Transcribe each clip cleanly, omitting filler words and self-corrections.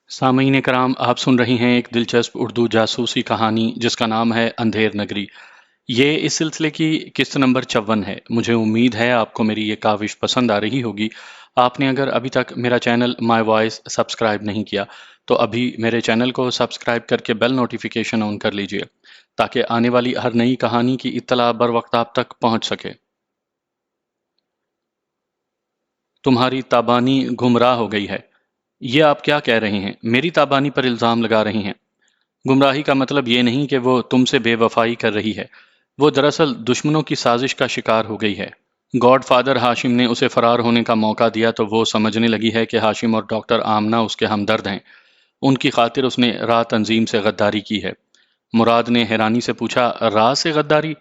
سامعین کرام، آپ سن رہی ہیں ایک دلچسپ اردو جاسوسی کہانی جس کا نام ہے اندھیر نگری۔ یہ اس سلسلے کی قسط نمبر 54 ہے۔ مجھے امید ہے آپ کو میری یہ کاوش پسند آ رہی ہوگی۔ آپ نے اگر ابھی تک میرا چینل مائی وائس سبسکرائب نہیں کیا تو ابھی میرے چینل کو سبسکرائب کر کے بیل نوٹیفیکیشن آن کر لیجئے تاکہ آنے والی ہر نئی کہانی کی اطلاع بر وقت آپ تک پہنچ سکے۔ تمہاری تابانی گمراہ ہو گئی ہے۔ یہ آپ کیا کہہ رہے ہیں؟ میری تابانی پر الزام لگا رہی ہیں؟ گمراہی کا مطلب یہ نہیں کہ وہ تم سے بے وفائی کر رہی ہے۔ وہ دراصل دشمنوں کی سازش کا شکار ہو گئی ہے۔ گاڈ فادر ہاشم نے اسے فرار ہونے کا موقع دیا تو وہ سمجھنے لگی ہے کہ ہاشم اور ڈاکٹر آمنہ اس کے ہمدرد ہیں۔ ان کی خاطر اس نے راہ تنظیم سے غداری کی ہے۔ مراد نے حیرانی سے پوچھا، راہ سے غداری؟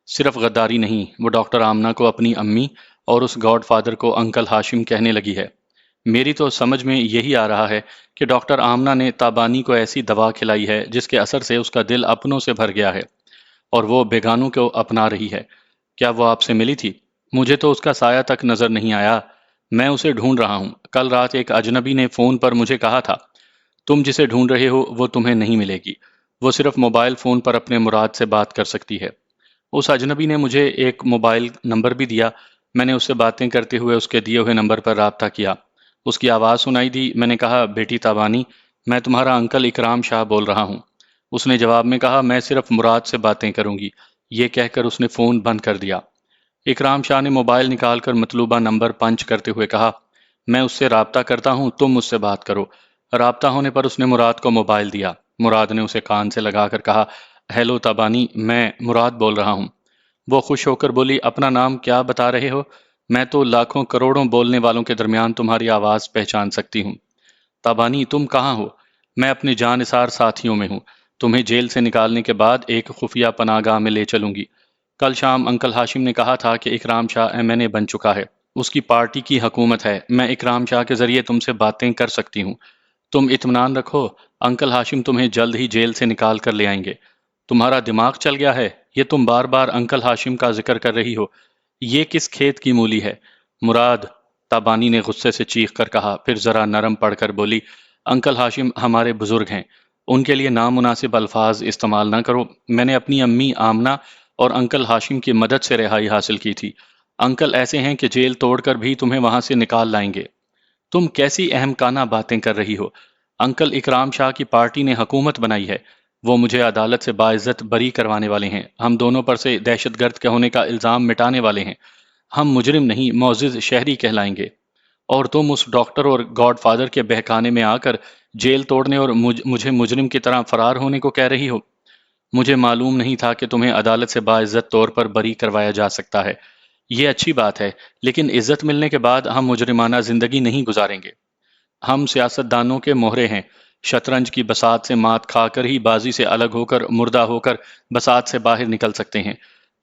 صرف غداری نہیں، وہ ڈاکٹر آمنہ کو اپنی امی اور اس گاڈ فادر کو انکل ہاشم کہنے لگی ہے۔ میری تو سمجھ میں یہی آ رہا ہے کہ ڈاکٹر آمنہ نے تابانی کو ایسی دوا کھلائی ہے جس کے اثر سے اس کا دل اپنوں سے بھر گیا ہے اور وہ بیگانوں کو اپنا رہی ہے۔ کیا وہ آپ سے ملی تھی؟ مجھے تو اس کا سایہ تک نظر نہیں آیا۔ میں اسے ڈھونڈ رہا ہوں۔ کل رات ایک اجنبی نے فون پر مجھے کہا تھا تم جسے ڈھونڈ رہے ہو وہ تمہیں نہیں ملے گی، وہ صرف موبائل فون پر اپنے مراد سے بات کر سکتی ہے۔ اس اجنبی نے مجھے ایک موبائل نمبر بھی دیا۔ میں نے اس سے باتیں کرتے ہوئے اس کے دیے ہوئے نمبر پر رابطہ کیا۔ اس کی آواز سنائی دی۔ میں نے کہا، بیٹی تابانی، میں تمہارا انکل اکرام شاہ بول رہا ہوں۔ اس نے جواب میں کہا، میں صرف مراد سے باتیں کروں گی۔ یہ کہہ کر اس نے فون بند کر دیا۔ اکرام شاہ نے موبائل نکال کر مطلوبہ نمبر پنچ کرتے ہوئے کہا، میں اس سے رابطہ کرتا ہوں، تم مجھ سے بات کرو۔ رابطہ ہونے پر اس نے مراد کو موبائل دیا۔ مراد نے اسے کان سے لگا کر کہا، ہیلو تابانی، میں مراد بول رہا ہوں۔ وہ خوش ہو کر بولی، اپنا نام کیا بتا رہے ہو؟ میں تو لاکھوں کروڑوں بولنے والوں کے درمیان تمہاری آواز پہچان سکتی ہوں۔ تابانی، تم کہاں ہو؟ میں اپنے جاں نثار ساتھیوں میں ہوں۔ تمہیں جیل سے نکالنے کے بعد ایک خفیہ پناہ گاہ میں لے چلوں گی۔ کل شام انکل ہاشم نے کہا تھا کہ اکرام شاہ ایم این اے بن چکا ہے۔ اس کی پارٹی کی حکومت ہے۔ میں اکرام شاہ کے ذریعے تم سے باتیں کر سکتی ہوں۔ تم اطمینان رکھو، انکل ہاشم تمہیں جلد ہی جیل سے نکال کر لے آئیں گے۔ تمہارا دماغ چل گیا ہے؟ یہ تم بار بار انکل ہاشم کا ذکر کر رہی ہو۔ یہ کس کھیت کی مولی ہے؟ مراد، تابانی نے غصے سے چیخ کر کہا، پھر ذرا نرم پڑھ کر بولی، انکل ہاشم ہمارے بزرگ ہیں، ان کے لیے نامناسب الفاظ استعمال نہ کرو۔ میں نے اپنی امی آمنہ اور انکل ہاشم کی مدد سے رہائی حاصل کی تھی۔ انکل ایسے ہیں کہ جیل توڑ کر بھی تمہیں وہاں سے نکال لائیں گے۔ تم کیسی اہمکانہ باتیں کر رہی ہو؟ انکل اکرام شاہ کی پارٹی نے حکومت بنائی ہے۔ وہ مجھے عدالت سے باعزت بری کروانے والے ہیں۔ ہم دونوں پر سے دہشت گرد کے ہونے کا الزام مٹانے والے ہیں۔ ہم مجرم نہیں، معزز شہری کہلائیں گے۔ اور تم اس ڈاکٹر اور گاڈ فادر کے بہکانے میں آ کر جیل توڑنے اور مجھے مجرم کی طرح فرار ہونے کو کہہ رہی ہو۔ مجھے معلوم نہیں تھا کہ تمہیں عدالت سے باعزت طور پر بری کروایا جا سکتا ہے۔ یہ اچھی بات ہے، لیکن عزت ملنے کے بعد ہم مجرمانہ زندگی نہیں گزاریں گے۔ ہم سیاستدانوں کے مہرے ہیں۔ شطرنج کی بساط سے مات کھا کر ہی بازی سے الگ ہو کر مردہ ہو کر بساط سے باہر نکل سکتے ہیں۔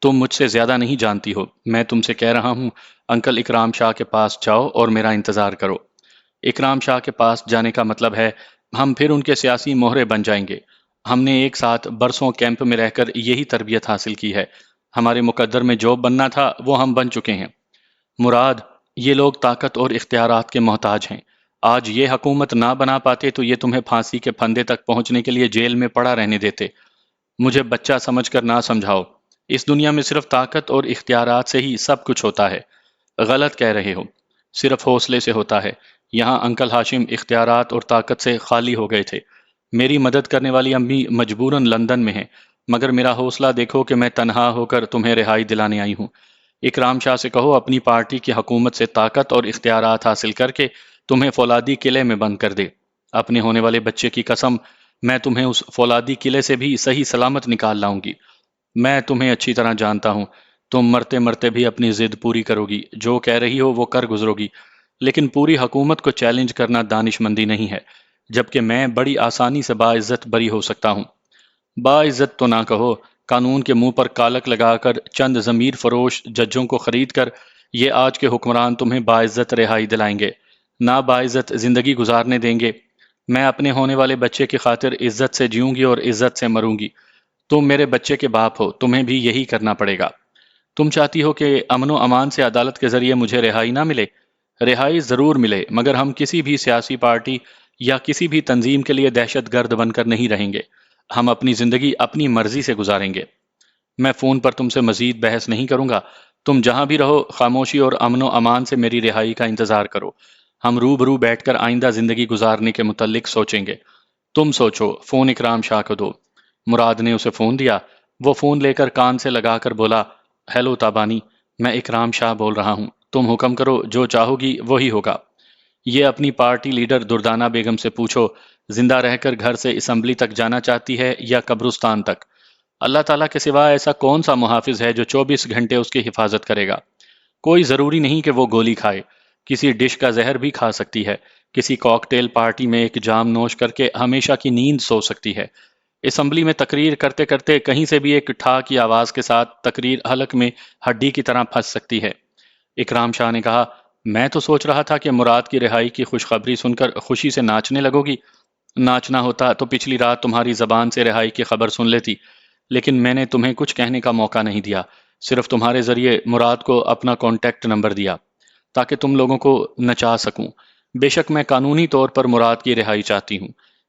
تم مجھ سے زیادہ نہیں جانتی ہو۔ میں تم سے کہہ رہا ہوں، انکل اکرام شاہ کے پاس جاؤ اور میرا انتظار کرو۔ اکرام شاہ کے پاس جانے کا مطلب ہے ہم پھر ان کے سیاسی مہرے بن جائیں گے۔ ہم نے ایک ساتھ برسوں کیمپ میں رہ کر یہی تربیت حاصل کی ہے۔ ہمارے مقدر میں جو بننا تھا وہ ہم بن چکے ہیں۔ مراد، یہ لوگ طاقت اور اختیارات کے محتاج ہیں۔ آج یہ حکومت نہ بنا پاتے تو یہ تمہیں پھانسی کے پھندے تک پہنچنے کے لیے جیل میں پڑا رہنے دیتے۔ مجھے بچہ سمجھ کر نہ سمجھاؤ۔ اس دنیا میں صرف طاقت اور اختیارات سے ہی سب کچھ ہوتا ہے۔ غلط کہہ رہے ہو۔ صرف حوصلے سے ہوتا ہے۔ یہاں انکل ہاشم اختیارات اور طاقت سے خالی ہو گئے تھے۔ میری مدد کرنے والی امی مجبوراً لندن میں ہیں، مگر میرا حوصلہ دیکھو کہ میں تنہا ہو کر تمہیں رہائی دلانے آئی ہوں۔ اکرام شاہ سے کہو اپنی پارٹی کی حکومت سے طاقت اور اختیارات حاصل کر کے تمہیں فولادی قلعے میں بند کر دے۔ اپنے ہونے والے بچے کی قسم، میں تمہیں اس فولادی قلعے سے بھی صحیح سلامت نکال لاؤں گی۔ میں تمہیں اچھی طرح جانتا ہوں۔ تم مرتے مرتے بھی اپنی ضد پوری کرو گی، جو کہہ رہی ہو وہ کر گزرو گی، لیکن پوری حکومت کو چیلنج کرنا دانش مندی نہیں ہے، جبکہ میں بڑی آسانی سے باعزت بری ہو سکتا ہوں۔ باعزت تو نہ کہو، قانون کے منہ پر کالک لگا کر چند ضمیر فروش ججوں کو خرید کر یہ آج کے حکمران تمہیں باعزت رہائی دلائیں گے، نہ باعزت زندگی گزارنے دیں گے۔ میں اپنے ہونے والے بچے کی خاطر عزت سے جیوں گی اور عزت سے مروں گی۔ تم میرے بچے کے باپ ہو، تمہیں بھی یہی کرنا پڑے گا۔ تم چاہتی ہو کہ امن و امان سے عدالت کے ذریعے مجھے رہائی نہ ملے؟ رہائی ضرور ملے، مگر ہم کسی بھی سیاسی پارٹی یا کسی بھی تنظیم کے لیے دہشت گرد بن کر نہیں رہیں گے۔ ہم اپنی زندگی اپنی مرضی سے گزاریں گے۔ میں فون پر تم سے مزید بحث نہیں کروں گا۔ تم جہاں بھی رہو خاموشی اور امن و امان سے میری رہائی کا انتظار کرو۔ ہم روبرو بیٹھ کر آئندہ زندگی گزارنے کے متعلق سوچیں گے۔ تم سوچو، فون اکرام شاہ کو دو۔ مراد نے اسے فون دیا۔ وہ فون لے کر کان سے لگا کر بولا، ہیلو تابانی، میں اکرام شاہ بول رہا ہوں۔ تم حکم کرو، جو چاہو گی وہی ہوگا۔ یہ اپنی پارٹی لیڈر دردانہ بیگم سے پوچھو، زندہ رہ کر گھر سے اسمبلی تک جانا چاہتی ہے یا قبرستان تک؟ اللہ تعالیٰ کے سوا ایسا کون سا محافظ ہے جو 24 گھنٹے اس کی حفاظت کرے گا؟ کوئی ضروری نہیں کہ وہ گولی کھائے، کسی ڈش کا زہر بھی کھا سکتی ہے، کسی کاکٹیل پارٹی میں ایک جام نوش کر کے ہمیشہ کی نیند سو سکتی ہے، اسمبلی میں تقریر کرتے کرتے کہیں سے بھی ایک ٹھا کی آواز کے ساتھ تقریر حلق میں ہڈی کی طرح پھنس سکتی ہے۔ اکرام شاہ نے کہا، میں تو سوچ رہا تھا کہ مراد کی رہائی کی خوشخبری سن کر خوشی سے ناچنے لگو گی۔ ناچنا ہوتا تو پچھلی رات تمہاری زبان سے رہائی کی خبر سن لیتی، لیکن میں نے تمہیں کچھ کہنے کا موقع نہیں دیا، صرف تمہارے ذریعے مراد کو اپنا کانٹیکٹ نمبر دیا تاکہ تم لوگوں کو نچا سکوں۔ بے شک میں قانونی طور پر مراد کی رہائی چاہتی ہوں۔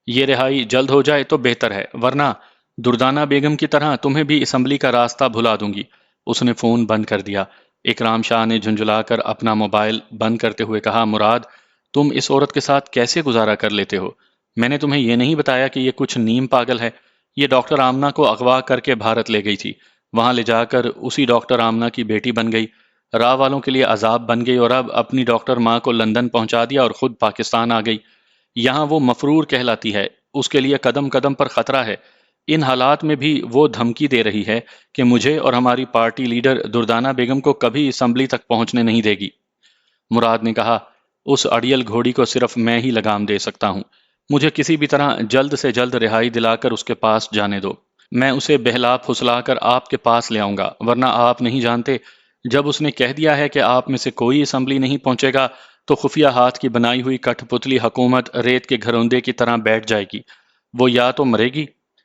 یہ رہائی جلد ہو جائے تو بہتر ہے، ورنہ دردانہ بیگم کی طرح تمہیں بھی اسمبلی کا راستہ بھلا دوں گی۔ اس نے فون بند کر دیا۔ اکرام شاہ نے جھنجھلا کر اپنا موبائل بند کرتے ہوئے کہا، مراد، تم اس عورت کے ساتھ کیسے گزارا کر لیتے ہو؟ میں نے تمہیں یہ نہیں بتایا کہ یہ کچھ نیم پاگل ہے؟ یہ ڈاکٹر آمنہ کو اغوا کر کے بھارت لے گئی تھی، وہاں لے جا کر اسی ڈاکٹر آمنہ کی بیٹی بن گئی، راہ والوں کے لیے عذاب بن گئی، اور اب اپنی ڈاکٹر ماں کو لندن پہنچا دیا اور خود پاکستان آ گئی۔ یہاں وہ مفرور کہلاتی ہے، اس کے لیے قدم قدم پر خطرہ ہے۔ ان حالات میں بھی وہ دھمکی دے رہی ہے کہ مجھے اور ہماری پارٹی لیڈر دردانہ بیگم کو کبھی اسمبلی تک پہنچنے نہیں دے گی۔ مراد نے کہا، اس اڑیل گھوڑی کو صرف میں ہی لگام دے سکتا ہوں۔ مجھے کسی بھی طرح جلد سے جلد رہائی دلا کر اس کے پاس جانے دو۔ میں اسے بہلا پھسلا کر آپ کے پاس لے آؤں گا، ورنہ آپ نہیں جانتے، جب اس نے کہہ دیا ہے کہ آپ میں سے کوئی اسمبلی نہیں پہنچے گا تو خفیہ ہاتھ کی بنائی ہوئی کٹھ پتلی حکومت ریت کے گھروندے کی طرح بیٹھ جائے گی۔ وہ یا تو مرے گی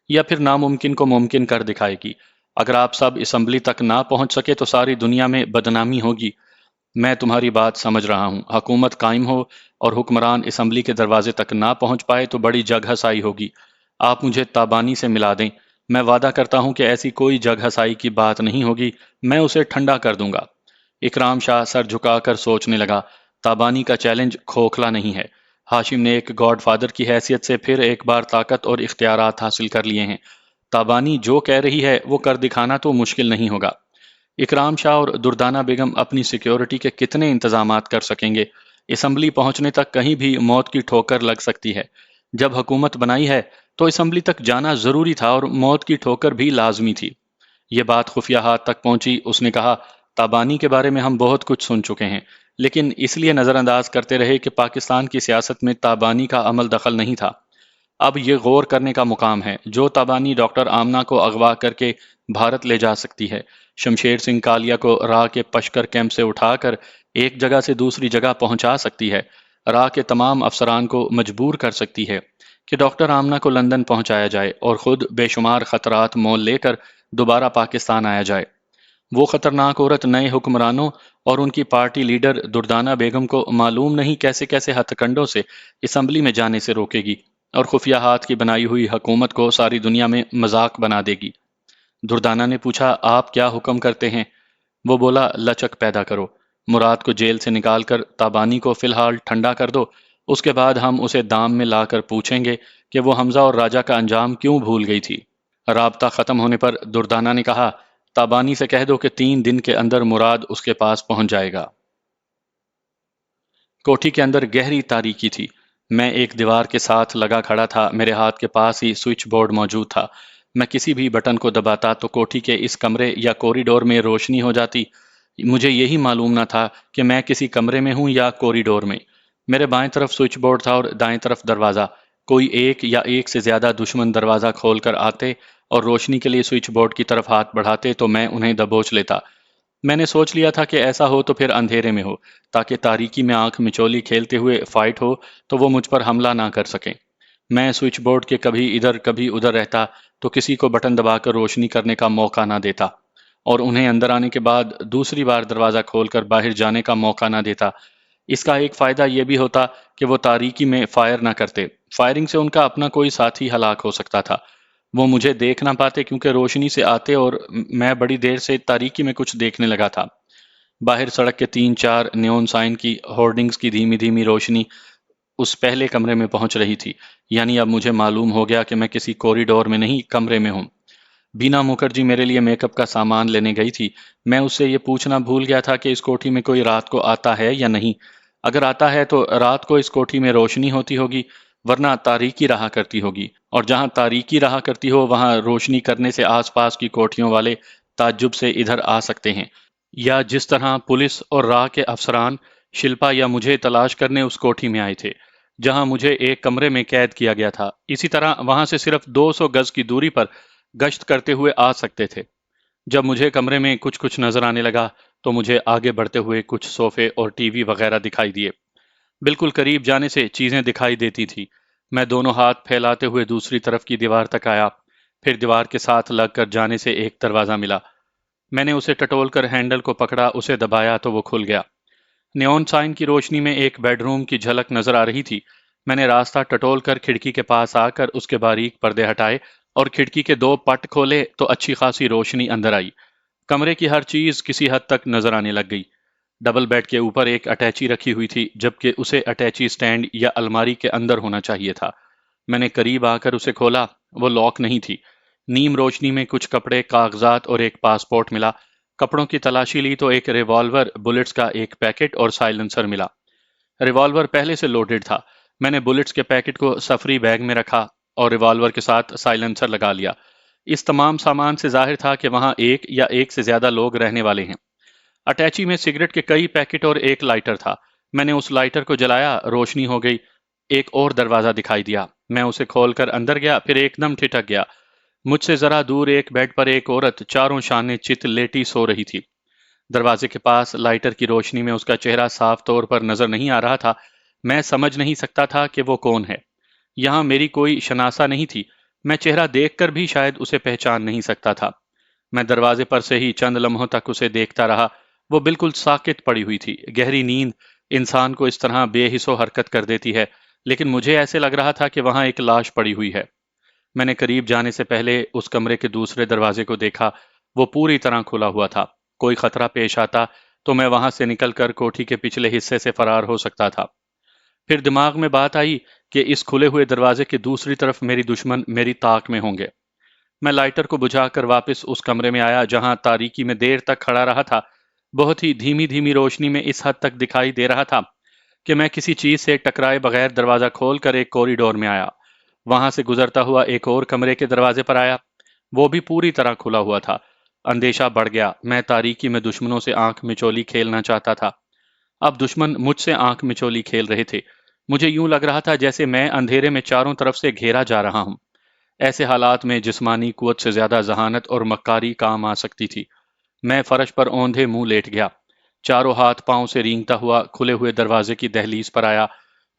یا پھر ناممکن کو ممکن کر دکھائے گی۔ اگر آپ سب اسمبلی تک نہ پہنچ سکے تو ساری دنیا میں بدنامی ہوگی۔ میں تمہاری بات سمجھ رہا ہوں، حکومت قائم ہو اور حکمران اسمبلی کے دروازے تک نہ پہنچ پائے تو بڑی جگ ہسائی ہوگی۔ آپ مجھے تابانی سے ملا دیں، میں وعدہ کرتا ہوں کہ ایسی کوئی جگ ہسائی کی بات نہیں ہوگی، میں اسے ٹھنڈا کر دوں گا۔ اکرام شاہ سر جھکا کر سوچنے لگا، تابانی کا چیلنج کھوکھلا نہیں ہے۔ ہاشم نے ایک گاڈ فادر کی حیثیت سے پھر ایک بار طاقت اور اختیارات حاصل کر لیے ہیں۔ تابانی جو کہہ رہی ہے وہ کر دکھانا تو مشکل نہیں ہوگا۔ اکرام شاہ اور دردانہ بیگم اپنی سیکیورٹی کے کتنے انتظامات کر سکیں گے؟ اسمبلی پہنچنے تک کہیں بھی موت کی ٹھوکر لگ سکتی ہے۔ جب حکومت بنائی ہے تو اسمبلی تک جانا ضروری تھا اور موت کی ٹھوکر بھی لازمی تھی۔ یہ بات خفیہ ہاتھ تک پہنچی۔ اس نے کہا، تابانی کے بارے میں ہم بہت کچھ سن چکے ہیں، لیکن اس لیے نظر انداز کرتے رہے کہ پاکستان کی سیاست میں تابانی کا عمل دخل نہیں تھا۔ اب یہ غور کرنے کا مقام ہے، جو تابانی ڈاکٹر آمنہ کو اغوا کر کے بھارت لے جا سکتی ہے، شمشیر سنگھ کالیا کو راہ کے پشکر کیمپ سے اٹھا کر ایک جگہ سے دوسری جگہ پہنچا سکتی ہے، راہ کے تمام افسران کو مجبور کر سکتی ہے کہ ڈاکٹر آمنہ کو لندن پہنچایا جائے اور خود بے شمار خطرات مول لے کر دوبارہ پاکستان آیا جائے۔ وہ خطرناک عورت نئے حکمرانوں اور ان کی پارٹی لیڈر دردانہ بیگم کو معلوم نہیں کیسے کیسے ہتھ کنڈوں سے اسمبلی میں جانے سے روکے گی اور خفیہ ہاتھ کی بنائی ہوئی حکومت کو ساری دنیا میں مذاق بنا دے گی۔ دردانہ نے پوچھا، آپ کیا حکم کرتے ہیں؟ وہ بولا، لچک پیدا کرو، مراد کو جیل سے نکال کر تابانی کو فی الحال ٹھنڈا کر دو، اس کے بعد ہم اسے دام میں لا کر پوچھیں گے کہ وہ حمزہ اور راجہ کا انجام کیوں بھول گئی تھی۔ رابطہ ختم ہونے پر دردانہ نے کہا، تابانی سے کہہ دو کہ 3 دن کے اندر مراد اس کے پاس پہنچ جائے گا۔ کوٹھی کے اندر گہری تاریکی تھی۔ میں ایک دیوار کے ساتھ لگا کھڑا تھا، میرے ہاتھ کے پاس ہی سوئچ بورڈ موجود تھا۔ میں کسی بھی بٹن کو دباتا تو کوٹھی کے اس کمرے یا کوریڈور میں روشنی ہو جاتی۔ مجھے یہی معلوم نہ تھا کہ میں کسی کمرے میں ہوں یا کوریڈور میں۔ میرے بائیں طرف سوئچ بورڈ تھا اور دائیں طرف دروازہ۔ کوئی ایک یا ایک سے زیادہ دشمن دروازہ کھول کر آتے اور روشنی کے لیے سوئچ بورڈ کی طرف ہاتھ بڑھاتے تو میں انہیں دبوچ لیتا۔ میں نے سوچ لیا تھا کہ ایسا ہو تو پھر اندھیرے میں ہو، تاکہ تاریکی میں آنکھ مچولی کھیلتے ہوئے فائٹ ہو تو وہ مجھ پر حملہ نہ کر سکیں۔ میں سوئچ بورڈ کے کبھی ادھر کبھی ادھر رہتا تو کسی کو بٹن دبا کر روشنی کرنے کا موقع نہ دیتا، اور انہیں اندر آنے کے بعد دوسری بار دروازہ کھول کر باہر جانے کا موقع نہ دیتا۔ اس کا ایک فائدہ یہ بھی ہوتا کہ وہ تاریکی میں فائر نہ کرتے، فائرنگ سے ان کا اپنا کوئی ساتھی ہلاک ہو سکتا تھا۔ وہ مجھے دیکھ نہ پاتے کیونکہ روشنی سے آتے اور میں بڑی دیر سے تاریکی میں کچھ دیکھنے لگا تھا۔ باہر سڑک کے 3-4 نیون سائن کی ہورڈنگز کی دھیمی دھیمی روشنی اس پہلے کمرے میں پہنچ رہی تھی، یعنی اب مجھے معلوم ہو گیا کہ میں کسی کوریڈور میں نہیں، کمرے میں ہوں۔ بینا مکھرجی میرے لیے میک اپ کا سامان لینے گئی تھی۔ میں اس سے یہ پوچھنا بھول گیا تھا کہ اس کوٹھی میں کوئی رات کو آتا ہے یا نہیں۔ اگر آتا ہے تو رات کو اس کوٹھی میں روشنی ہوتی ہوگی، ورنہ تاریکی رہا کرتی ہوگی، اور جہاں تاریکی رہا کرتی ہو وہاں روشنی کرنے سے آس پاس کی کوٹھیوں والے تعجب سے ادھر آ سکتے ہیں، یا جس طرح پولیس اور راہ کے افسران شلپا یا مجھے تلاش کرنے اس کوٹھی میں آئے تھے جہاں مجھے ایک کمرے میں قید کیا گیا تھا، اسی طرح وہاں سے صرف 200 گز کی دوری پر گشت کرتے ہوئے آ سکتے تھے۔ جب مجھے کمرے میں کچھ کچھ نظر آنے لگا تو مجھے آگے بڑھتے ہوئے کچھ صوفے اور ٹی وی وغیرہ دکھائی دیے۔ بالکل قریب جانے سے چیزیں دکھائی دیتی تھی۔ میں دونوں ہاتھ پھیلاتے ہوئے دوسری طرف کی دیوار تک آیا، پھر دیوار کے ساتھ لگ کر جانے سے ایک دروازہ ملا۔ میں نے اسے ٹٹول کر ہینڈل کو پکڑا، اسے دبایا تو وہ کھل گیا۔ نیون سائن کی روشنی میں ایک بیڈ روم کی جھلک نظر آ رہی تھی۔ میں نے راستہ ٹٹول کر کھڑکی کے پاس آ کر اس کے باریک پردے ہٹائے اور کھڑکی کے 2 پٹ کھولے تو اچھی خاصی روشنی اندر آئی۔ کمرے کی ہر چیز کسی حد تک نظر آنے لگ گئی۔ ڈبل بیڈ کے اوپر ایک اٹیچی رکھی ہوئی تھی، جبکہ اسے اٹیچی سٹینڈ یا الماری کے اندر ہونا چاہیے تھا۔ میں نے قریب آ کر اسے کھولا، وہ لاک نہیں تھی۔ نیم روشنی میں کچھ کپڑے، کاغذات اور ایک پاسپورٹ ملا۔ کپڑوں کی تلاشی لی تو ایک ریوالور، بلٹس کا ایک پیکٹ اور سائلنسر ملا۔ ریوالور پہلے سے لوڈڈ تھا۔ میں نے بلٹس کے پیکٹ کو سفری بیگ میں رکھا اور ریوالور کے ساتھ سائلنسر لگا لیا۔ اس تمام سامان سے ظاہر تھا کہ وہاں ایک یا ایک سے زیادہ لوگ رہنے والے ہیں۔ اٹیچی میں سگریٹ کے کئی پیکٹ اور ایک لائٹر تھا۔ میں نے اس لائٹر کو جلایا، روشنی ہو گئی۔ ایک اور دروازہ دکھائی دیا۔ میں اسے کھول کر اندر گیا، پھر ایک دم ٹھٹک گیا۔ مجھ سے ذرا دور ایک بیڈ پر ایک عورت چاروں شانے چت لیٹی سو رہی تھی۔ دروازے کے پاس لائٹر کی روشنی میں اس کا چہرہ صاف طور پر نظر نہیں آ رہا تھا۔ میں سمجھ نہیں سکتا تھا کہ وہ کون ہے۔ یہاں میری کوئی شناسا نہیں تھی۔ میں چہرہ دیکھ کر بھی شاید اسے پہچان نہیں سکتا تھا۔ میں دروازے پر سے ہی چند لمحوں تک اسے دیکھتا رہا۔ وہ بالکل ساکت پڑی ہوئی تھی۔ گہری نیند انسان کو اس طرح بے حس و حرکت کر دیتی ہے، لیکن مجھے ایسے لگ رہا تھا کہ وہاں ایک لاش پڑی ہوئی ہے۔ میں نے قریب جانے سے پہلے اس کمرے کے دوسرے دروازے کو دیکھا۔ وہ پوری طرح کھلا ہوا تھا۔ کوئی خطرہ پیش آتا تو میں وہاں سے نکل کر کوٹھی کے پچھلے حصے سے فرار ہو سکتا تھا۔ پھر دماغ میں بات آئی کہ اس کھلے ہوئے دروازے کی دوسری طرف میری دشمن میری طاق میں ہوں گے۔ میں لائٹر کو بجھا کر واپس اس کمرے میں آیا جہاں تاریکی میں دیر تک کھڑا رہا تھا۔ بہت ہی دھیمی دھیمی روشنی میں اس حد تک دکھائی دے رہا تھا کہ میں کسی چیز سے ٹکرائے بغیر دروازہ کھول کر ایک کوریڈور میں آیا۔ وہاں سے گزرتا ہوا ایک اور کمرے کے دروازے پر آیا۔ وہ بھی پوری طرح کھلا ہوا تھا۔ اندیشہ بڑھ گیا۔ میں تاریکی میں دشمنوں سے آنکھ مچولی کھیلنا چاہتا تھا۔ اب دشمن مجھ سے آنکھ مچولی کھیل رہے تھے۔ مجھے یوں لگ رہا تھا جیسے میں اندھیرے میں چاروں طرف سے گھیرا جا رہا ہوں۔ ایسے حالات میں جسمانی قوت سے زیادہ ذہانت اور مکاری کام آ سکتی تھی۔ میں فرش پر اوندھے منہ لیٹ گیا۔ چاروں ہاتھ پاؤں سے رینگتا ہوا کھلے ہوئے دروازے کی دہلیز پر آیا۔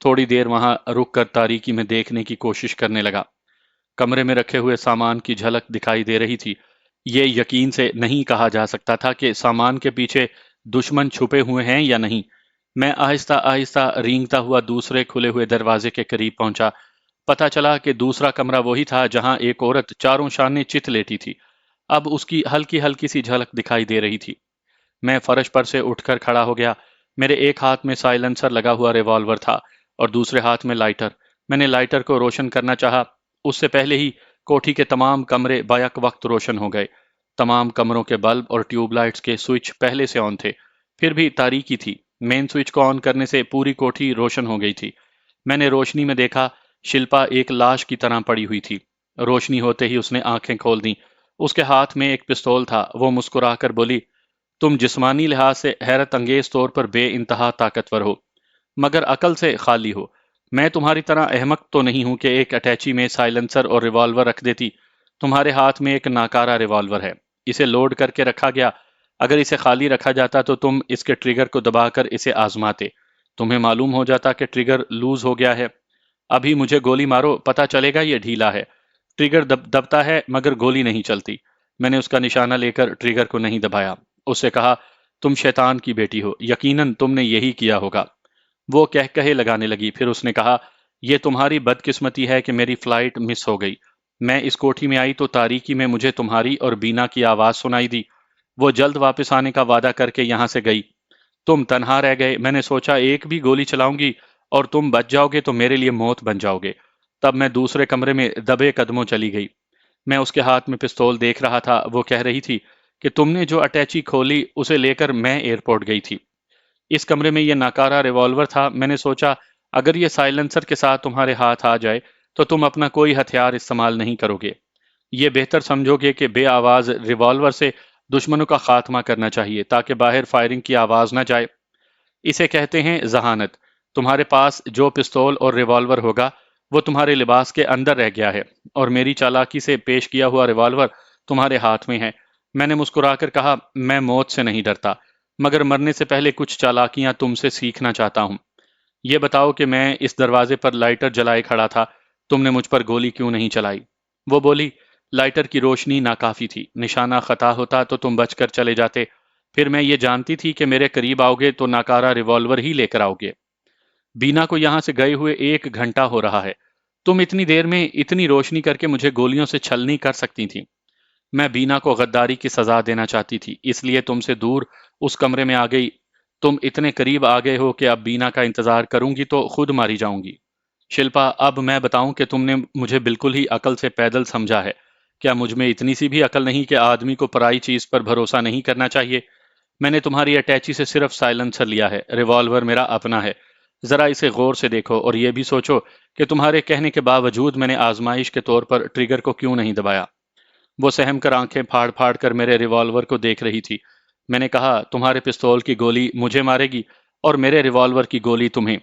تھوڑی دیر وہاں رک کر تاریکی میں دیکھنے کی کوشش کرنے لگا۔ کمرے میں رکھے ہوئے سامان کی جھلک دکھائی دے رہی تھی۔ یہ یقین سے نہیں کہا جا سکتا تھا کہ سامان کے پیچھے دشمن چھپے ہوئے ہیں یا نہیں۔ میں آہستہ آہستہ رینگتا ہوا دوسرے کھلے ہوئے دروازے کے قریب پہنچا۔ پتہ چلا کہ دوسرا کمرہ وہی تھا جہاں ایک عورت چاروں شانے چت لیٹی تھی۔ اب اس کی ہلکی ہلکی سی جھلک دکھائی دے رہی تھی۔ میں فرش پر سے اٹھ کر کھڑا ہو گیا۔ میرے ایک ہاتھ میں سائلنسر لگا ہوا ریوالور تھا اور دوسرے ہاتھ میں لائٹر۔ میں نے لائٹر کو روشن کرنا چاہا، اس سے پہلے ہی کوٹھی کے تمام کمرے بیک وقت روشن ہو گئے۔ تمام کمروں کے بلب اور ٹیوب لائٹس کے سوئچ پہلے سے آن تھے، پھر بھی تاریکی تھی۔ مین سوئچ کو آن کرنے سے پوری کوٹھی روشن ہو گئی تھی۔ میں نے روشنی میں دیکھا شلپا ایک لاش کی طرح پڑی ہوئی تھی۔ روشنی ہوتے ہی اس نے آنکھیں کھول دیں۔ اس کے ہاتھ میں ایک پستول تھا۔ وہ مسکرا کر بولی، تم جسمانی لحاظ سے حیرت انگیز طور پر بے انتہا طاقتور ہو، مگر عقل سے خالی ہو۔ میں تمہاری طرح احمق تو نہیں ہوں کہ ایک اٹیچی میں سائلنسر اور ریوالور رکھ دیتی۔ تمہارے ہاتھ میں ایک ناکارہ ریوالور ہے، اسے لوڈ کر کے رکھا گیا۔ اگر اسے خالی رکھا جاتا تو تم اس کے ٹریگر کو دبا کر اسے آزماتے۔ تمہیں معلوم ہو جاتا کہ ٹریگر لوز ہو گیا ہے۔ ابھی مجھے گولی مارو، پتہ چلے گا یہ ڈھیلا ہے۔ ٹریگر دبتا ہے مگر گولی نہیں چلتی۔ میں نے اس کا نشانہ لے کر ٹریگر کو نہیں دبایا۔ اس سے کہا، تم شیطان کی بیٹی ہو، یقیناً تم نے یہی کیا ہوگا۔ وہ کہے لگانے لگی۔ پھر اس نے کہا، یہ تمہاری بدقسمتی ہے کہ میری فلائٹ مس ہو گئی۔ میں اس کوٹھی میں آئی تو تاریکی میں مجھے تمہاری اور بینا کی آواز سنائی دی۔ وہ جلد واپس آنے کا وعدہ کر کے یہاں سے گئی۔ تم تنہا رہ گئے۔ میں نے سوچا ایک بھی گولی چلاؤں گی اور تم بچ جاؤ گے تو میرے لیے موت بن جاؤ گے۔ تب میں دوسرے کمرے میں دبے قدموں چلی گئی۔ میں اس کے ہاتھ میں پستول دیکھ رہا تھا۔ وہ کہہ رہی تھی کہ تم نے جو اٹیچی کھولی اسے لے کر میں ایئرپورٹ گئی تھی۔ اس کمرے میں یہ ناکارہ ریوالور تھا۔ میں نے سوچا اگر یہ سائلنسر کے ساتھ تمہارے ہاتھ آ جائے تو تم اپنا کوئی ہتھیار استعمال نہیں کرو گے۔ یہ بہتر سمجھو گے کہ بے آواز ریوالور سے دشمنوں کا خاتمہ کرنا چاہیے تاکہ باہر فائرنگ کی آواز نہ جائے۔ اسے کہتے ہیں ذہانت۔ تمہارے پاس جو پستول اور ریوالور ہوگا وہ تمہارے لباس کے اندر رہ گیا ہے، اور میری چالاکی سے پیش کیا ہوا ریوالور تمہارے ہاتھ میں ہے۔ میں نے مسکرا کر کہا، میں موت سے نہیں ڈرتا، مگر مرنے سے پہلے کچھ چالاکیاں تم سے سیکھنا چاہتا ہوں۔ یہ بتاؤ کہ میں اس دروازے پر لائٹر جلائے کھڑا تھا، تم نے مجھ پر گولی کیوں نہیں چلائی؟ وہ بولی، لائٹر کی روشنی ناکافی تھی، نشانہ خطا ہوتا تو تم بچ کر چلے جاتے، پھر میں یہ جانتی تھی کہ میرے قریب آؤ گے تو ناکارہ ریوالور ہی لے کر آؤ گے۔ بینا کو یہاں سے گئے ہوئے 1 گھنٹہ ہو رہا ہے، تم اتنی دیر میں اتنی روشنی کر کے مجھے گولیوں سے چھلنی کر سکتی تھی۔ میں بینا کو غداری کی سزا دینا چاہتی تھی، اس لیے تم سے دور اس کمرے میں آ گئی۔ تم اتنے قریب آ گئے ہو کہ اب بینا کا انتظار کروں گی تو خود ماری جاؤں گی۔ شلپا، اب میں بتاؤں کہ تم نے مجھے بالکل ہی عقل سے پیدل سمجھا ہے۔ کیا مجھ میں اتنی سی بھی عقل نہیں کہ آدمی کو پرائی چیز پر بھروسہ نہیں کرنا چاہیے؟ میں نے تمہاری اٹیچی سے صرف سائلنسر لیا ہے، ریوالور میرا اپنا ہے۔ ذرا اسے غور سے دیکھو اور یہ بھی سوچو کہ تمہارے کہنے کے باوجود میں نے آزمائش کے طور پر ٹریگر کو کیوں نہیں دبایا۔ وہ سہم کر آنکھیں پھاڑ پھاڑ کر میرے ریوالور کو دیکھ رہی تھی۔ میں نے کہا، تمہارے پستول کی گولی مجھے مارے گی اور میرے ریوالور کی گولی تمہیں۔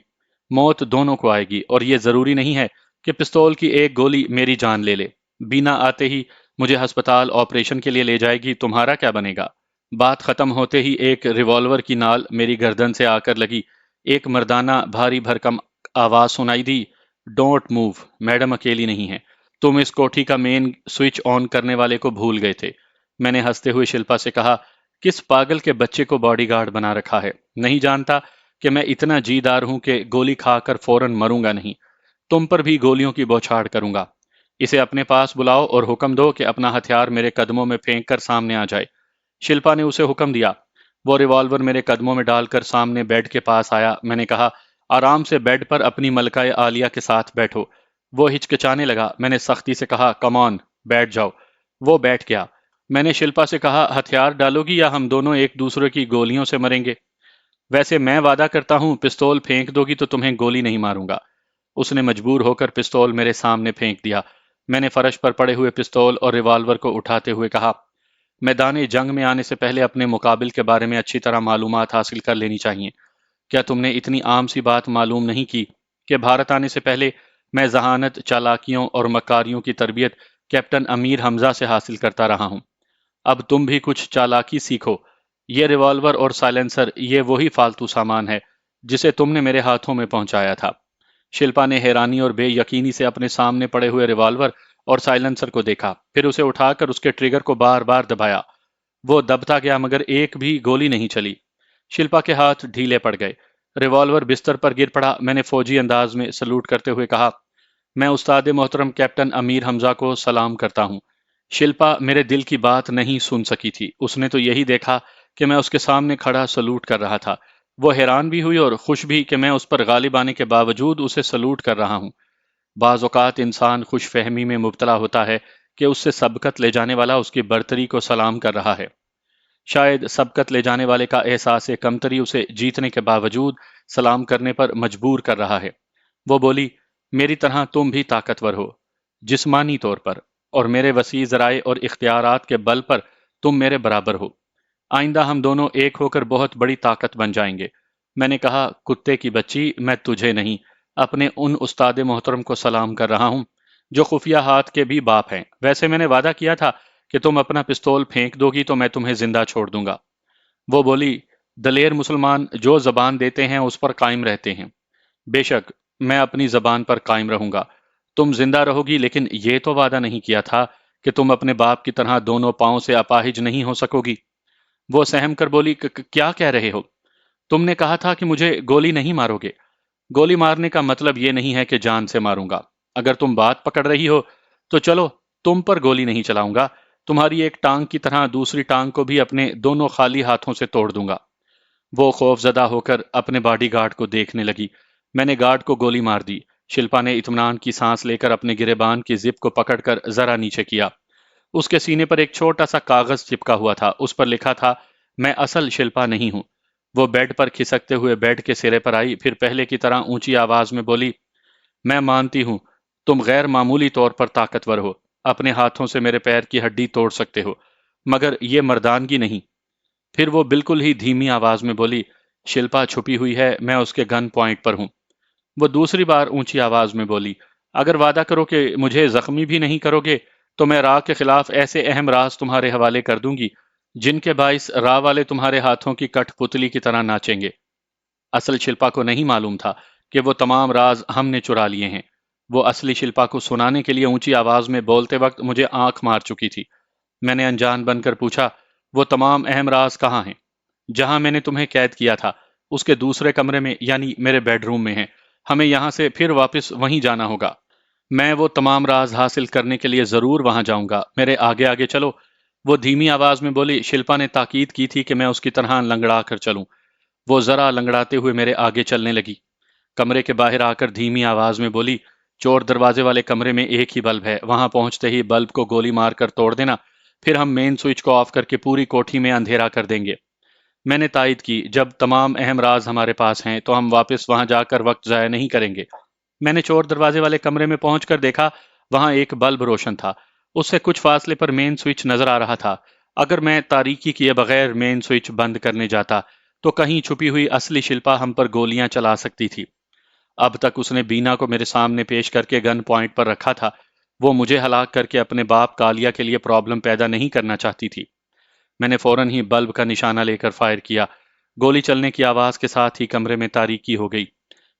موت دونوں کو آئے گی، اور یہ ضروری نہیں ہے کہ پستول کی ایک گولی میری جان لے لے۔ بینا آتے ہی مجھے ہسپتال آپریشن کے لیے لے جائے گی، تمہارا کیا بنے گا؟ بات ختم ہوتے ہی ایک ریوالور کی نال میری گردن سے آ کر لگی۔ ایک مردانہ بھاری بھرکم آواز سنائی دی، ڈونٹ موو، میڈم اکیلی نہیں ہے، تم اس کوٹھی کا مین سوئچ آن کرنے والے کو بھول گئے تھے۔ میں نے ہنستے ہوئے شلپا سے کہا، کس پاگل کے بچے کو باڈی گارڈ بنا رکھا ہے؟ نہیں جانتا کہ میں اتنا جی دار ہوں کہ گولی کھا کر فوراً مروں گا نہیں، تم پر بھی گولیوں کی بوچھاڑ کروں گا۔ اسے اپنے پاس بلاؤ اور حکم دو کہ اپنا ہتھیار میرے قدموں میں پھینک کر سامنے آ جائے۔ شلپا نے اسے حکم دیا۔ وہ ریوالور میرے قدموں میں ڈال کر سامنے بیڈ کے پاس آیا۔ میں نے کہا، آرام سے بیڈ پر اپنی ملکہ عالیہ کے ساتھ بیٹھو۔ وہ ہچکچانے لگا۔ میں نے سختی سے کہا، کم آن، بیٹھ جاؤ۔ وہ بیٹھ گیا۔ میں نے شلپا سے کہا، ہتھیار ڈالو گی یا ہم دونوں ایک دوسرے کی گولیوں سے مریں گے؟ ویسے میں وعدہ کرتا ہوں پستول پھینک دو گی تو تمہیں گولی نہیں ماروں گا۔ اس نے مجبور ہو کر پستول میرے سامنے پھینک دیا۔ میں نے فرش پر پڑے ہوئے پستول اور ریوالور کو اٹھاتے ہوئے کہا، میدان جنگ میں آنے سے پہلے اپنے مقابل کے بارے میں اچھی طرح معلومات حاصل کر لینی چاہیے۔ کیا تم نے اتنی عام سی بات معلوم نہیں کی کہ بھارت آنے سے پہلے میں ذہانت، چالاکیوں اور مکاریوں کی تربیت کیپٹن امیر حمزہ سے حاصل کرتا رہا ہوں؟ اب تم بھی کچھ چالاکی سیکھو۔ یہ ریوالور اور سائلنسر یہ وہی فالتو سامان ہے جسے تم نے میرے ہاتھوں میں پہنچایا تھا۔ شلپا نے حیرانی اور بے یقینی سے اپنے سامنے پڑے ہوئے ریوالور اور سائلنسر کو دیکھا، پھر اسے اٹھا کر اس کے ٹریگر کو بار بار دبایا۔ وہ دبتا گیا مگر ایک بھی گولی نہیں چلی۔ شلپا کے ہاتھ ڈھیلے پڑ گئے۔ ریوالور بستر پر گر پڑا۔ میں نے فوجی انداز میں سلوٹ کرتے ہوئے کہا، میں استاد محترم کیپٹن امیر حمزہ کو سلام کرتا ہوں۔ شلپا میرے دل کی بات نہیں سن سکی تھی۔ اس نے تو یہی دیکھا کہ میں اس کے سامنے کھڑا سلوٹ کر رہا تھا۔ وہ حیران بھی ہوئی اور خوش بھی کہ میں اس پر غالب آنے کے باوجود اسے سلوٹ کر رہا ہوں۔ بعض اوقات انسان خوش فہمی میں مبتلا ہوتا ہے کہ اس سے سبقت لے جانے والا اس کی برتری کو سلام کر رہا ہے۔ شاید سبقت لے جانے والے کا احساس کمتری اسے جیتنے کے باوجود سلام کرنے پر مجبور کر رہا ہے۔ وہ بولی، میری طرح تم بھی طاقتور ہو، جسمانی طور پر، اور میرے وسیع ذرائع اور اختیارات کے بل پر تم میرے برابر ہو۔ آئندہ ہم دونوں ایک ہو کر بہت بڑی طاقت بن جائیں گے۔ میں نے کہا، کتے کی بچی، میں تجھے نہیں، اپنے ان استاد محترم کو سلام کر رہا ہوں جو خفیہ ہاتھ کے بھی باپ ہیں۔ ویسے میں نے وعدہ کیا تھا کہ تم اپنا پستول پھینک دو گی تو میں تمہیں زندہ چھوڑ دوں گا۔ وہ بولی، دلیر مسلمان جو زبان دیتے ہیں اس پر قائم رہتے ہیں۔ بے شک میں اپنی زبان پر قائم رہوں گا۔ تم زندہ رہو گی، لیکن یہ تو وعدہ نہیں کیا تھا کہ تم اپنے باپ کی طرح دونوں پاؤں سے اپاہج نہیں ہو سکو گی۔ وہ سہم کر بولی، کیا کہہ رہے ہو؟ تم نے کہا تھا کہ مجھے گولی نہیں مارو گے۔ گولی مارنے کا مطلب یہ نہیں ہے کہ جان سے ماروں گا۔ اگر تم بات پکڑ رہی ہو تو چلو، تم پر گولی نہیں چلاؤں گا، تمہاری ایک ٹانگ کی طرح دوسری ٹانگ کو بھی اپنے دونوں خالی ہاتھوں سے توڑ دوں گا۔ وہ خوف زدہ ہو کر اپنے باڈی گارڈ کو دیکھنے لگی۔ میں نے گارڈ کو گولی مار دی۔ شلپا نے اطمینان کی سانس لے کر اپنے گریبان کی زپ کو پکڑ کر ذرا نیچے کیا۔ اس کے سینے پر ایک چھوٹا سا کاغذ چپکا ہوا تھا، اس پر لکھا تھا، میں اصل شلپا نہیں ہوں۔ وہ بیڈ پر کھسکتے ہوئے بیڈ کے سرے پر آئی، پھر پہلے کی طرح اونچی آواز میں بولی، میں مانتی ہوں تم غیر معمولی طور پر طاقتور ہو، اپنے ہاتھوں سے میرے پیر کی ہڈی توڑ سکتے ہو، مگر یہ مردانگی نہیں۔ پھر وہ بالکل ہی دھیمی آواز میں بولی، شلپا چھپی ہوئی ہے، میں اس کے گن پوائنٹ پر ہوں۔ وہ دوسری بار اونچی آواز میں بولی، اگر وعدہ کرو کہ مجھے زخمی بھی نہیں کرو گے تو میں را کے خلاف ایسے اہم راز تمہارے حوالے کر دوں گی جن کے باعث را والے تمہارے ہاتھوں کی کٹ پتلی کی طرح ناچیں گے۔ اصل شلپا کو نہیں معلوم تھا کہ وہ تمام راز ہم نے چرا لیے ہیں۔ وہ اصلی شلپا کو سنانے کے لیے اونچی آواز میں بولتے وقت مجھے آنکھ مار چکی تھی۔ میں نے انجان بن کر پوچھا، وہ تمام اہم راز کہاں ہیں؟ جہاں میں نے تمہیں قید کیا تھا اس کے دوسرے کمرے میں، یعنی میرے بیڈ روم میں ہیں۔ ہمیں یہاں سے پھر واپس وہیں جانا ہوگا۔ میں وہ تمام راز حاصل کرنے کے لیے ضرور وہاں جاؤں گا، میرے آگے آگے چلو۔ وہ دھیمی آواز میں بولی۔ شلپا نے تاکید کی تھی کہ میں اس کی طرح لنگڑا کر چلوں۔ وہ ذرا لنگڑاتے ہوئے میرے آگے چلنے لگی۔ کمرے کے باہر آ کر دھیمی آواز میں بولی، چور دروازے والے کمرے میں ایک ہی بلب ہے، وہاں پہنچتے ہی بلب کو گولی مار کر توڑ دینا، پھر ہم مین سوئچ کو آف کر کے پوری کوٹھی میں اندھیرا کر دیں گے۔ میں نے تائید کی، جب تمام اہم راز ہمارے پاس ہیں تو ہم واپس وہاں جا کر وقت ضائع نہیں کریں گے۔ میں نے چور دروازے والے کمرے میں پہنچ کر دیکھا، وہاں ایک بلب روشن تھا، اس سے کچھ فاصلے پر مین سوئچ نظر آ رہا تھا۔ اگر میں تاریکی کیے بغیر مین سوئچ بند کرنے جاتا تو کہیں چھپی ہوئی اصلی شلپا ہم پر گولیاں چلا سکتی تھی۔ اب تک اس نے بینا کو میرے سامنے پیش کر کے گن پوائنٹ پر رکھا تھا۔ وہ مجھے ہلاک کر کے اپنے باپ کالیا کے لیے پرابلم پیدا نہیں کرنا چاہتی تھی۔ میں نے فوراً ہی بلب کا نشانہ لے کر فائر کیا۔ گولی چلنے کی آواز کے ساتھ ہی کمرے میں تاریکی ہو گئی۔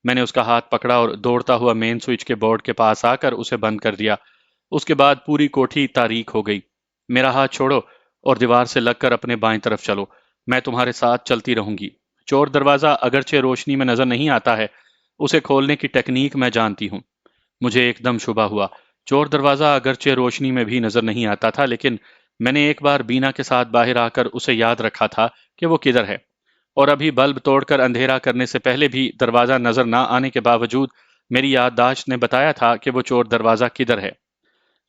میں نے اس کا ہاتھ پکڑا اور دوڑتا ہوا مین سوئچ کے بورڈ کے پاس آ کر اسے بند کر دیا۔ اس کے بعد پوری کوٹھی تاریک ہو گئی۔ میرا ہاتھ چھوڑو اور دیوار سے لگ کر اپنے بائیں طرف چلو، میں تمہارے ساتھ چلتی رہوں گی۔ چور دروازہ اگرچہ روشنی میں نظر نہیں آتا ہے، اسے کھولنے کی ٹیکنیک میں جانتی ہوں۔ مجھے ایک دم شبہ ہوا، چور دروازہ اگرچہ روشنی میں بھی نظر نہیں آتا تھا، لیکن میں نے ایک بار بینا کے ساتھ باہر آ کر اسے یاد رکھا تھا کہ وہ کدھر ہے، اور ابھی بلب توڑ کر اندھیرا کرنے سے پہلے بھی دروازہ نظر نہ آنے کے باوجود میری یادداشت نے بتایا تھا کہ وہ چور دروازہ کدھر ہے۔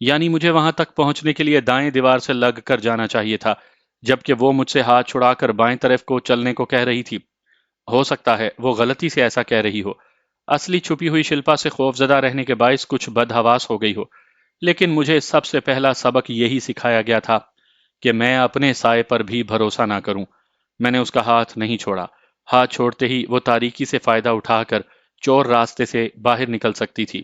یعنی مجھے وہاں تک پہنچنے کے لیے دائیں دیوار سے لگ کر جانا چاہیے تھا، جبکہ وہ مجھ سے ہاتھ چھڑا کر بائیں طرف کو چلنے کو کہہ رہی تھی۔ ہو سکتا ہے وہ غلطی سے ایسا کہہ رہی ہو، اصلی چھپی ہوئی شلپا سے خوف زدہ رہنے کے باعث کچھ بدحواس ہو گئی ہو، لیکن مجھے سب سے پہلا سبق یہی سکھایا گیا تھا کہ میں اپنے سائے پر بھی بھروسہ نہ کروں۔ میں نے اس کا ہاتھ نہیں چھوڑا۔ ہاتھ چھوڑتے ہی وہ تاریکی سے فائدہ اٹھا کر چور راستے سے باہر نکل سکتی تھی۔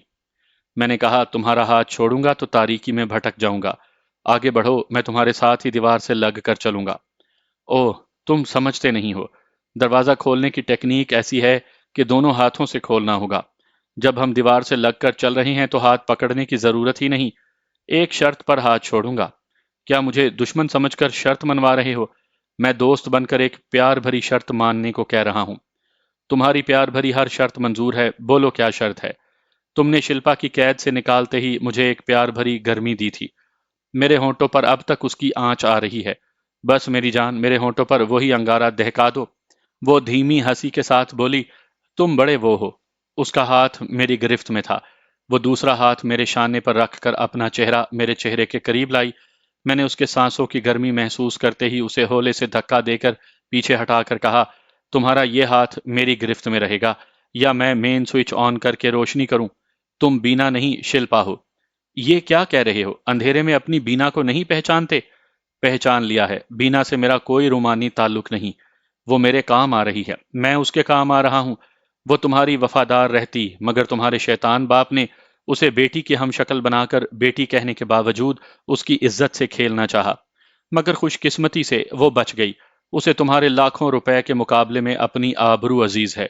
میں نے کہا، تمہارا ہاتھ چھوڑوں گا تو تاریکی میں بھٹک جاؤں گا، آگے بڑھو، میں تمہارے ساتھ ہی دیوار سے لگ کر چلوں گا۔ اوہ، تم سمجھتے نہیں ہو، دروازہ کھولنے کی ٹیکنیک ایسی ہے کہ دونوں ہاتھوں سے کھولنا ہوگا۔ جب ہم دیوار سے لگ کر چل رہے ہیں تو ہاتھ پکڑنے کی ضرورت ہی نہیں، ایک شرط پر ہاتھ چھوڑوں گا۔ کیا مجھے دشمن سمجھ کر شرط منوا رہے ہو؟ میں دوست بن کر ایک پیار بھری شرط ماننے کو کہہ رہا ہوں۔ تمہاری پیار بھری ہر شرط منظور ہے، بولو کیا شرط ہے؟ تم نے شلپا کی قید سے نکالتے ہی مجھے ایک پیار بھری گرمی دی تھی، میرے ہونٹوں پر اب تک اس کی آنچ آ رہی ہے۔ بس میری جان، میرے ہونٹوں پر وہی انگارہ دہکا دو۔ وہ دھیمی ہنسی کے ساتھ بولی، تم بڑے وہ ہو۔ اس کا ہاتھ میری گرفت میں تھا۔ وہ دوسرا ہاتھ میرے شانے پر رکھ کر اپنا چہرہ میرے چہرے کے قریب لائی۔ میں نے اس کے سانسوں کی گرمی محسوس کرتے ہی اسے ہولے سے دھکا دے کر پیچھے ہٹا کر کہا، تمہارا یہ ہاتھ میری گرفت میں رہے گا یا میں مین سوئچ آن کر کے روشنی کروں۔ تم بینا نہیں، شلپا ہو۔ یہ کیا کہہ رہے ہو؟ اندھیرے میں اپنی بینا کو نہیں پہچانتے؟ پہچان لیا ہے، بینا سے میرا کوئی رومانی تعلق نہیں، وہ میرے کام آ رہی ہے، میں اس کے کام آ رہا ہوں۔ وہ تمہاری وفادار رہتی، مگر تمہارے شیطان باپ نے اسے بیٹی کی ہم شکل بنا کر بیٹی کہنے کے باوجود اس کی عزت سے کھیلنا چاہا، مگر خوش قسمتی سے وہ بچ گئی۔ اسے تمہارے لاکھوں روپے کے مقابلے میں اپنی آبرو عزیز ہے۔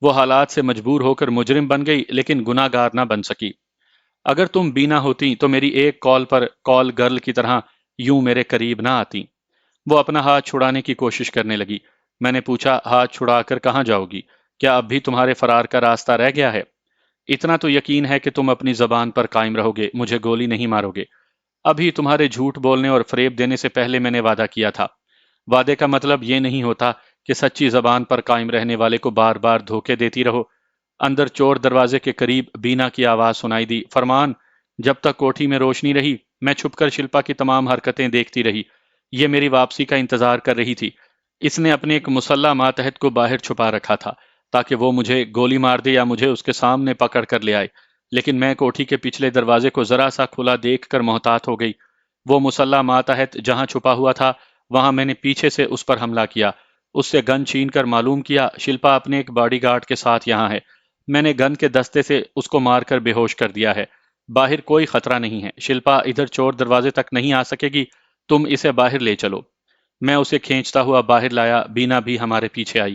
وہ حالات سے مجبور ہو کر مجرم بن گئی، لیکن گناہ گار نہ بن سکی۔ اگر تم بینا ہوتی تو میری ایک کال پر کال گرل کی طرح یوں میرے قریب نہ آتی۔ وہ اپنا ہاتھ چھڑانے کی کوشش کرنے لگی۔ میں نے پوچھا، ہاتھ چھڑا کر کہاں جاؤ گی؟ کیا اب بھی تمہارے فرار کا راستہ رہ گیا ہے؟ اتنا تو یقین ہے کہ تم اپنی زبان پر قائم رہو گے، مجھے گولی نہیں مارو گے۔ ابھی تمہارے جھوٹ بولنے اور فریب دینے سے پہلے میں نے وعدہ کیا تھا۔ وعدے کا مطلب یہ نہیں ہوتا کہ سچی زبان پر قائم رہنے والے کو بار بار دھوکے دیتی رہو۔ اندر چور دروازے کے قریب بینا کی آواز سنائی دی، فرمان۔ جب تک کوٹھی میں روشنی رہی میں چھپ کر شلپا کی تمام حرکتیں دیکھتی رہی۔ یہ میری واپسی کا انتظار کر رہی تھی۔ اس نے اپنے ایک مسلح ماتحت کو باہر چھپا رکھا تھا تاکہ وہ مجھے گولی مار دے یا مجھے اس کے سامنے پکڑ کر لے آئے، لیکن میں کوٹھی کے پچھلے دروازے کو ذرا سا کھلا دیکھ کر محتاط ہو گئی۔ وہ مسلح ماتحت جہاں چھپا ہوا تھا وہاں میں نے پیچھے سے اس پر حملہ کیا، اس سے گن چھین کر معلوم کیا شلپا اپنے ایک باڈی گارڈ کے ساتھ یہاں ہے۔ میں نے گن کے دستے سے اس کو مار کر بے ہوش کر دیا ہے۔ باہر کوئی خطرہ نہیں ہے، شلپا ادھر چور دروازے تک نہیں آ سکے گی، تم اسے باہر لے چلو۔ میں اسے کھینچتا ہوا باہر لایا، بینا بھی ہمارے پیچھے آئی۔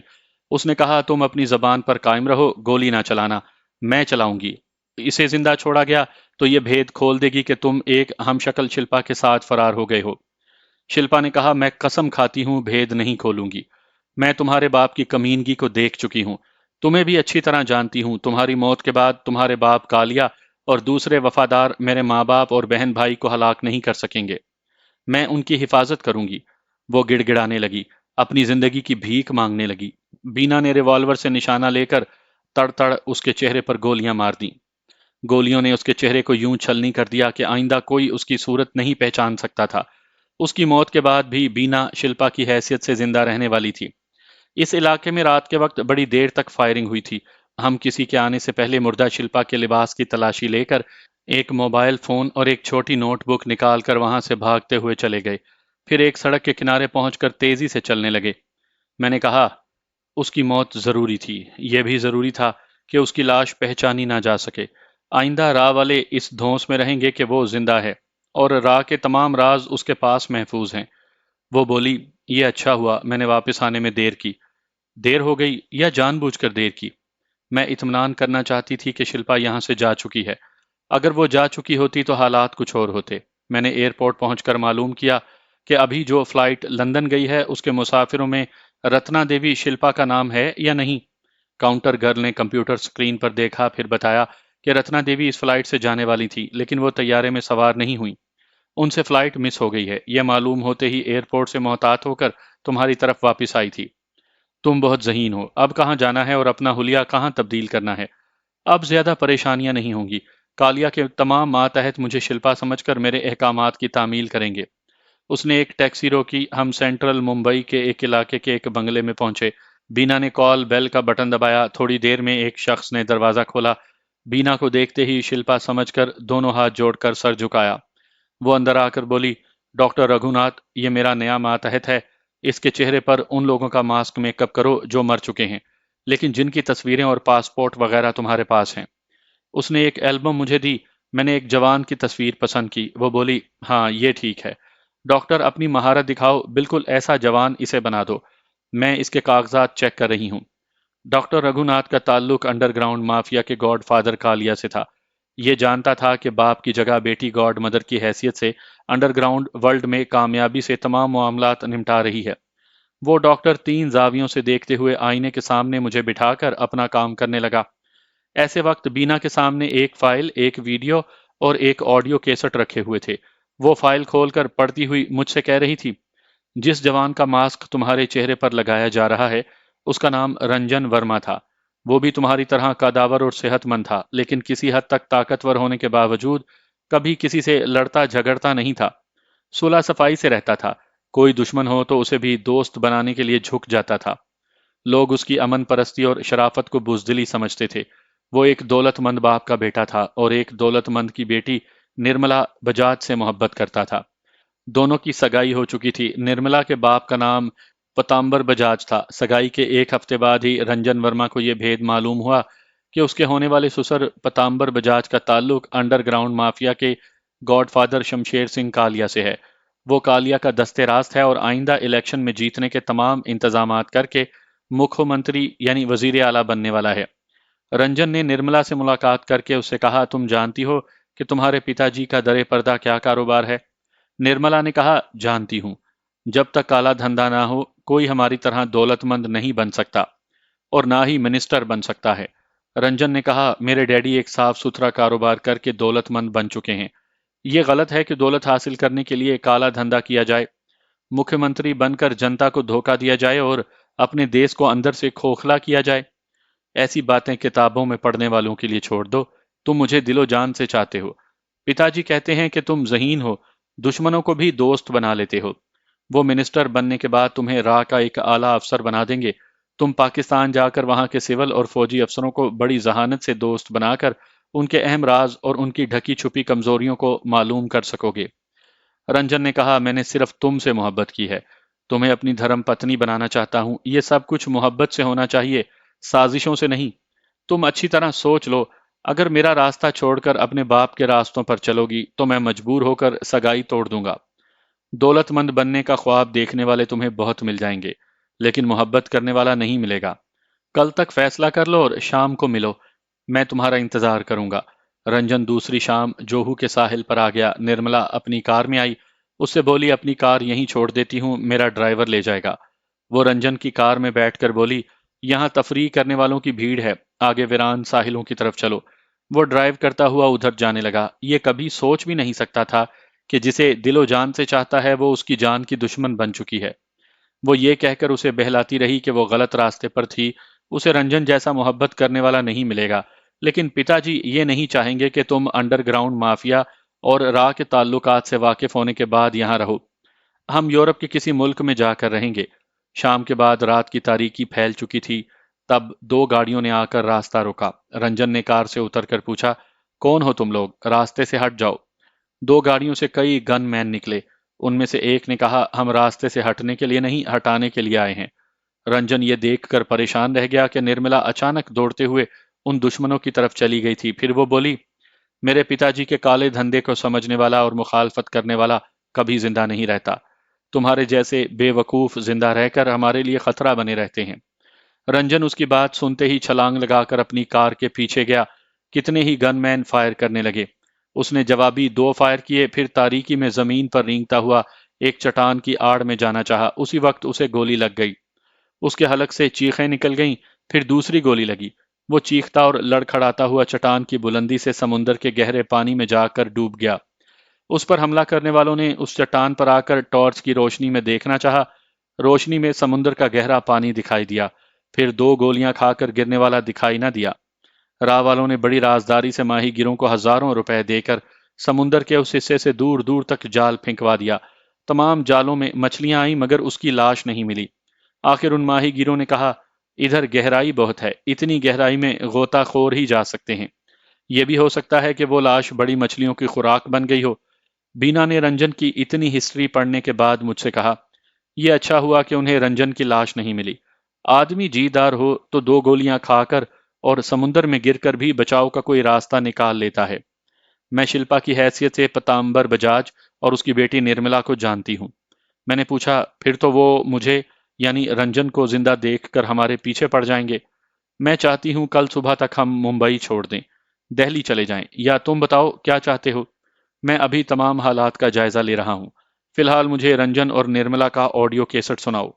اس نے کہا تم اپنی زبان پر قائم رہو، گولی نہ چلانا، میں چلاؤں گی۔ اسے زندہ چھوڑا گیا تو یہ بھید کھول دے گی کہ تم ایک ہم شکل شلپا کے ساتھ فرار ہو گئے ہو۔ شلپا نے کہا میں قسم کھاتی ہوں بھید نہیں کھولوں گی۔ میں تمہارے باپ کی کمینگی کو دیکھ چکی ہوں، تمہیں بھی اچھی طرح جانتی ہوں۔ تمہاری موت کے بعد تمہارے باپ کالیا اور دوسرے وفادار میرے ماں باپ اور بہن بھائی کو ہلاک نہیں کر سکیں گے، میں ان کی حفاظت کروں گی۔ وہ گڑ گڑانے لگی، اپنی زندگی کی بھیک مانگنے لگی۔ بینا نے ریوالور سے نشانہ لے کر تڑ تڑ اس کے چہرے پر گولیاں مار دیں۔ گولیوں نے اس کے چہرے کو یوں چھلنی کر دیا کہ آئندہ کوئی اس کی صورت نہیں پہچان سکتا تھا۔ اس کی موت کے بعد بھی بینا شلپا کی حیثیت سے زندہ رہنے والی تھی۔ اس علاقے میں رات کے وقت بڑی دیر تک فائرنگ ہوئی تھی۔ ہم کسی کے آنے سے پہلے مردہ شلپا کے لباس کی تلاشی لے کر ایک موبائل فون اور ایک چھوٹی نوٹ بک نکال کر وہاں سے بھاگتے ہوئے چلے گئے، پھر ایک سڑک کے کنارے پہنچ کر تیزی سے چلنے لگے۔ میں نے کہا اس کی موت ضروری تھی، یہ بھی ضروری تھا کہ اس کی لاش پہچانی نہ جا سکے۔ آئندہ راہ والے اس دھونس میں رہیں گے کہ وہ زندہ ہے اور راہ کے تمام راز اس کے پاس محفوظ ہیں۔ وہ بولی یہ اچھا ہوا میں نے واپس آنے میں دیر کی۔ دیر ہو گئی یا جان بوجھ کر دیر کی؟ میں اطمینان کرنا چاہتی تھی کہ شلپا یہاں سے جا چکی ہے۔ اگر وہ جا چکی ہوتی تو حالات کچھ اور ہوتے۔ میں نے ایئرپورٹ پہنچ کر معلوم کیا کہ ابھی جو فلائٹ لندن گئی ہے اس کے مسافروں میں رتنا دیوی شلپا کا نام ہے یا نہیں۔ کاؤنٹر گرل نے کمپیوٹر سکرین پر دیکھا، پھر بتایا کہ رتنا دیوی اس فلائٹ سے جانے والی تھی لیکن وہ طیارے میں سوار نہیں ہوئی، ان سے فلائٹ مس ہو گئی ہے۔ یہ معلوم ہوتے ہی ایئرپورٹ سے محتاط ہو کر تمہاری طرف واپس آئی تھی۔ تم بہت ذہین ہو، اب کہاں جانا ہے اور اپنا حلیہ کہاں تبدیل کرنا ہے؟ اب زیادہ پریشانیاں نہیں ہوں گی۔ کالیا کے تمام ماتحت مجھے شلپا سمجھ کر میرے احکامات کی تعمیل کریں گے۔ اس نے ایک ٹیکسی روکی، ہم سینٹرل ممبئی کے ایک علاقے کے ایک بنگلے میں پہنچے۔ بینا نے کال بیل کا بٹن دبایا، تھوڑی دیر میں ایک شخص نے دروازہ کھولا۔ بینا کو دیکھتے ہی شلپا سمجھ کر دونوں ہاتھ جوڑ کر سر جھکایا۔ وہ اندر آ کر بولی ڈاکٹر رگھوناتھ، یہ میرا نیا ماتحت ہے، اس کے چہرے پر ان لوگوں کا ماسک میک اپ کرو جو مر چکے ہیں لیکن جن کی تصویریں اور پاسپورٹ وغیرہ تمہارے پاس ہیں۔ اس نے ایک البم مجھے دی، میں نے ایک جوان کی تصویر پسند کی۔ وہ بولی ہاں یہ ٹھیک ہے ڈاکٹر، اپنی مہارت دکھاؤ، بالکل ایسا جوان اسے بنا دو، میں اس کے کاغذات چیک کر رہی ہوں۔ ڈاکٹر رگھوناتھ کا تعلق انڈر گراؤنڈ مافیا کے گاڈ فادر کالیا سے تھا۔ یہ جانتا تھا کہ باپ کی جگہ بیٹی گاڈ مدر کی حیثیت سے انڈر گراؤنڈ ورلڈ میں کامیابی سے تمام معاملات نمٹا رہی ہے۔ وہ ڈاکٹر تین زاویوں سے دیکھتے ہوئے آئینے کے سامنے مجھے بٹھا کر اپنا کام کرنے لگا۔ ایسے وقت بینا کے سامنے ایک فائل، ایک ویڈیو اور ایک آڈیو کیسٹ رکھے ہوئے تھے۔ وہ فائل کھول کر پڑھتی ہوئی مجھ سے کہہ رہی تھی جس جوان کا ماسک تمہارے چہرے پر لگایا جا رہا ہے اس کا نام رنجن ورما تھا۔ وہ بھی تمہاری طرح قداور اور صحت مند تھا لیکن کسی حد تک طاقتور ہونے کے باوجود کبھی کسی سے لڑتا جھگڑتا نہیں تھا، صلح صفائی سے رہتا تھا، کوئی دشمن ہو تو اسے بھی دوست بنانے کے لیے جھک جاتا تھا۔ لوگ اس کی امن پرستی اور شرافت کو بزدلی سمجھتے تھے۔ وہ ایک دولت مند باپ کا بیٹا تھا اور ایک دولت مند کی بیٹی نرملا بجاج سے محبت کرتا تھا۔ دونوں کی سگائی ہو چکی تھی۔ نرملا کے باپ کا نام پتامبر بجاج تھا۔ سگائی کے ایک ہفتے بعد ہی رنجن ورما کو یہ بھید معلوم ہوا کہ اس کے ہونے والے سسر پتامبر بجاج کا تعلق انڈر گراؤنڈ مافیا کے گاڈ فادر شمشیر سنگھ کالیا سے ہے۔ وہ کالیا کا دستے راست ہے اور آئندہ الیکشن میں جیتنے کے تمام انتظامات کر کے مکھیہ منتری یعنی وزیر اعلیٰ بننے والا ہے۔ رنجن نے نرملا سے ملاقات کر کے اس سے کہا تم جانتی ہو کہ تمہارے پتا جی کا در پردہ کیا کاروبار ہے؟ نرملا نے کہا جانتی ہوں، جب تک کالا دھندا نہ ہو کوئی ہماری طرح دولت مند نہیں بن سکتا۔ اور نہ ہی منسٹر بن سکتا ہے۔ رنجن نے کہا، میرے ڈیڈی ایک صاف ستھرا کاروبار کر کے دولت مند بن چکے ہیں۔ یہ غلط ہے کہ دولت حاصل کرنے کے لیے کالا دھندا کیا جائے، مکھیہ منتری بن کر جنتا کو دھوکہ دیا جائے اور اپنے دیس کو اندر سے کھوکھلا کیا جائے۔ ایسی باتیں کتابوں میں پڑھنے والوں کے لیے چھوڑ دو، تم مجھے دل و جان سے چاہتے ہو۔ پتا جی کہتے ہیں کہ تم ذہین ہو، دشمنوں کو بھی دوست بنا لیتے ہو۔ وہ منسٹر بننے کے بعد تمہیں راہ کا ایک اعلیٰ افسر بنا دیں گے۔ تم پاکستان جا کر وہاں کے سول اور فوجی افسروں کو بڑی ذہانت سے دوست بنا کر ان کے اہم راز اور ان کی ڈھکی چھپی کمزوریوں کو معلوم کر سکو گے۔ رنجن نے کہا، میں نے صرف تم سے محبت کی ہے، تمہیں اپنی دھرم پتنی بنانا چاہتا ہوں۔ یہ سب کچھ محبت سے ہونا چاہیے، سازشوں سے نہیں۔ تم اچھی طرح سوچ لو، اگر میرا راستہ چھوڑ کر اپنے باپ کے راستوں پر چلو گی تو میں مجبور ہو کر سگائی توڑ دوں گا۔ دولت مند بننے کا خواب دیکھنے والے تمہیں بہت مل جائیں گے، لیکن محبت کرنے والا نہیں ملے گا۔ کل تک فیصلہ کر لو اور شام کو ملو، میں تمہارا انتظار کروں گا۔ رنجن دوسری شام جوہو کے ساحل پر آ گیا۔ نرملا اپنی کار میں آئی، اس سے بولی، اپنی کار یہیں چھوڑ دیتی ہوں، میرا ڈرائیور لے جائے گا۔ وہ رنجن کی کار میں بیٹھ کر بولی، یہاں تفریح کرنے والوں کی بھیڑ ہے، آگے ویران ساحلوں کی طرف چلو۔ وہ ڈرائیو کرتا ہوا ادھر جانے لگا۔ یہ کبھی سوچ بھی نہیں سکتا تھا کہ جسے دل و جان سے چاہتا ہے وہ اس کی جان کی دشمن بن چکی ہے۔ وہ یہ کہہ کر اسے بہلاتی رہی کہ وہ غلط راستے پر تھی، اسے رنجن جیسا محبت کرنے والا نہیں ملے گا، لیکن پتا جی یہ نہیں چاہیں گے کہ تم انڈر گراؤنڈ مافیا اور راہ کے تعلقات سے واقف ہونے کے بعد یہاں رہو۔ ہم یورپ کے کسی ملک میں جا کر رہیں گے۔ شام کے بعد رات کی تاریکی پھیل چکی تھی، تب دو گاڑیوں نے آ کر راستہ روکا۔ رنجن نے کار سے اتر کر پوچھا، کون ہو تم لوگ؟ راستے سے ہٹ جاؤ۔ دو گاڑیوں سے کئی گن مین نکلے۔ ان میں سے ایک نے کہا، ہم راستے سے ہٹنے کے لیے نہیں، ہٹانے کے لیے آئے ہیں۔ رنجن یہ دیکھ کر پریشان رہ گیا کہ نرملا اچانک دوڑتے ہوئے ان دشمنوں کی طرف چلی گئی تھی۔ پھر وہ بولی، میرے پتا جی کے کالے دھندے کو سمجھنے والا اور مخالفت کرنے والا کبھی زندہ نہیں رہتا۔ تمہارے جیسے بے وقوف زندہ رہ کر ہمارے لیے خطرہ بنے رہتے ہیں۔ رنجن اس کی بات سنتے ہی چھلانگ لگا کر اپنی کار کے پیچھے گیا۔ کتنے ہی گن مین فائر کرنے لگے۔ اس نے جوابی 2 فائر کیے، پھر تاریکی میں زمین پر رینگتا ہوا ایک چٹان کی آڑ میں جانا چاہا۔ اسی وقت اسے گولی لگ گئی۔ اس کے حلق سے چیخیں نکل گئیں، پھر دوسری گولی لگی۔ وہ چیختا اور لڑکھڑاتا ہوا چٹان کی بلندی سے سمندر کے گہرے پانی میں جا کر ڈوب گیا۔ اس پر حملہ کرنے والوں نے اس چٹان پر آ کر ٹارچ کی روشنی میں دیکھنا چاہا۔ روشنی میں سمندر کا گہرا پانی دکھائی دیا، پھر 2 گولیاں کھا کر گرنے والا دکھائی نہ دیا۔ راہ والوں نے بڑی رازداری سے ماہی گیروں کو ہزاروں روپے دے کر سمندر کے اس حصے سے دور دور تک جال پھینکوا دیا۔ تمام جالوں میں مچھلیاں آئیں مگر اس کی لاش نہیں ملی۔ آخر ان ماہی گیروں نے کہا، ادھر گہرائی بہت ہے، اتنی گہرائی میں غوطہ خور ہی جا سکتے ہیں۔ یہ بھی ہو سکتا ہے کہ وہ لاش بڑی مچھلیوں کی خوراک بن گئی ہو۔ بینا نے رنجن کی اتنی ہسٹری پڑھنے کے بعد مجھ سے کہا، یہ اچھا ہوا کہ انہیں رنجن کی لاش نہیں ملی۔ آدمی جی دار ہو تو 2 گولیاں کھا کر اور سمندر میں گر کر بھی بچاؤ کا کوئی راستہ نکال لیتا ہے۔ میں شلپا کی حیثیت سے پتامبر بجاج اور اس کی بیٹی نرملا کو جانتی ہوں۔ میں نے پوچھا، پھر تو وہ مجھے یعنی رنجن کو زندہ دیکھ کر ہمارے پیچھے پڑ جائیں گے۔ میں چاہتی ہوں کل صبح تک ہم ممبئی چھوڑ دیں، دہلی چلے جائیں، یا تم بتاؤ کیا چاہتے ہو؟ میں ابھی تمام حالات کا جائزہ لے رہا ہوں۔ فی الحال مجھے رنجن اور نرملا کا آڈیو کیسٹ سناؤ۔